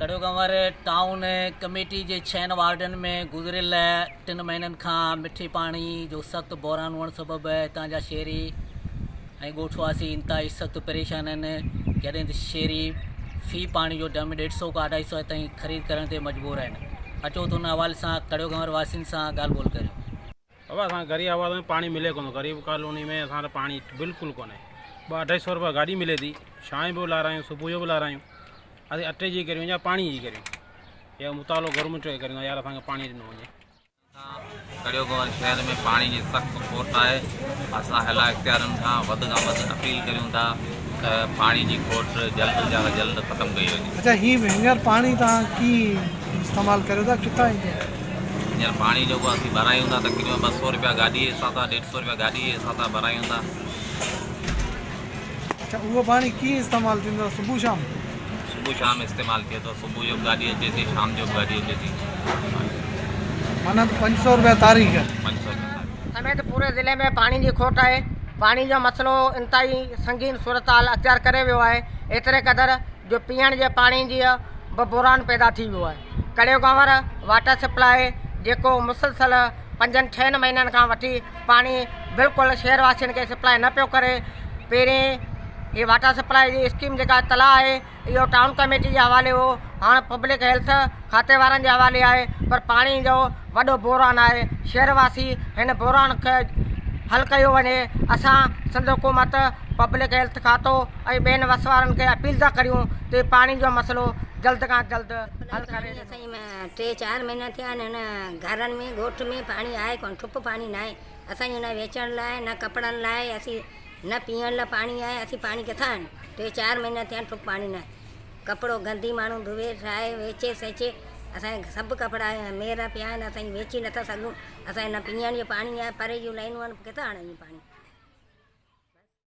कड़ियो गंवर town committee के 6 warden में गुज़रियल 3 महीननि खां मिठी पाणी जो सख़्तु बहिरान हुअण सबबि हितां जा शहरी ऐं ॻोठवासी इंतहाई सख़्तु परेशान आहिनि। जॾहिं त शहरी फ़ी पाणी जो डम 150 खां 250 ताईं ख़रीद करण ते मजबूर आहिनि। अचो त हुन हवाले सां कड़ियो गंवर वासियुनि सां ॻाल्हि ॿोल करियूं। बाबा असां गरीब आवाज़ में पानी मिले कोन, गरीब कॉलोनी में असां पानी बिल्कुलु कोन्हे। 200-250 रुपया गाड़ी मिले थी, शाम भी लारायूं सुबुह जो भी लारायूं। असीं अटे जी करियूं या पानी जी करियूं या मुतालो गवर्नमेंट खे करियूं यार असांखे पानी ॾिनो वञे। कड़ियो गंवर शहर में पानी की सख्त खोट है। असां हला इख्तियारनि खां वधि अपील करूं था त पानी की खोट जल्द जा जल्द ख़त्म कई वञे। अच्छा हींअर पानी तव्हां की इस्तेमाल करियो था, किथां ईंदो? हींअर पानी जो असीं भरायूं था तकरीबन 200 रुपया गाड़ी जे हिसाब सां, 150 रुपया गाड़ी जे हिसाब सां भरायूं था। अच्छा उहो पानी कीअं इस्तेमालु थींदो? सुबुह शाम शाम इस्तेमाल किए तो सुबह जो गाड़ी अचे थी, शाम जो गाड़ी अचे थी। माना 500 रुपया तारीख़? 500 रुपया। समेत पूरे ज़िले में पानी की खोट है। पानी जो मसलो इंतहाई संगीन सूरत हाल अख्तियार करे वियो है। एतिरे क़दुरु जो पीअण जे पाणी जी बहिरान पैदा थी वियो आहे। कड़ियो गंवर वाटर सप्लाई जेको मुसलसल 5-6 महीननि खां वठी पाणी बिल्कुलु शहरवासियुनि खे सप्लाई न पियो करे। पहिरें ये वाटर सप्लाई जी स्कीम जेका तलाह आहे इहो टाउन कमेटी जे हवाले हो, हाणे पब्लिक हेल्थ खाते वारनि जे हवाले आहे। पर पाणी जो वॾो बहिरान आहे। शहरवासी हिन बहिरान खे हल कयो वञे। असां सिंध हुकूमत, पब्लिक हेल्थ खातो ऐं ॿियनि वसवारनि खे अपील था करियूं त पाणी जो मसइलो जल्द खां जल्द हल करे। असांजी 3-4 महीना थिया आहिनि हिन घरनि में ॻोठ में पाणी आहे कोन, ठुप पाणी न आहे असांजी न वेचण लाइ न कपिड़नि लाइ, असीं न पीअण लाइ पाणी आहे। असीं पाणी किथां आहिनि? 3-4 महीना थिया आहिनि ठुप पाणी न आहे। कपिड़ो गंदी माण्हू धुए ठाहे वेचे सेचे, असांखे सभु कपिड़ा मेर पिया आहिनि, असां वेची नथा सघूं। असांजे न पीअण जो पाणी आहे, परे जूं लाइनूं आहिनि, किथां आणनि पाणी?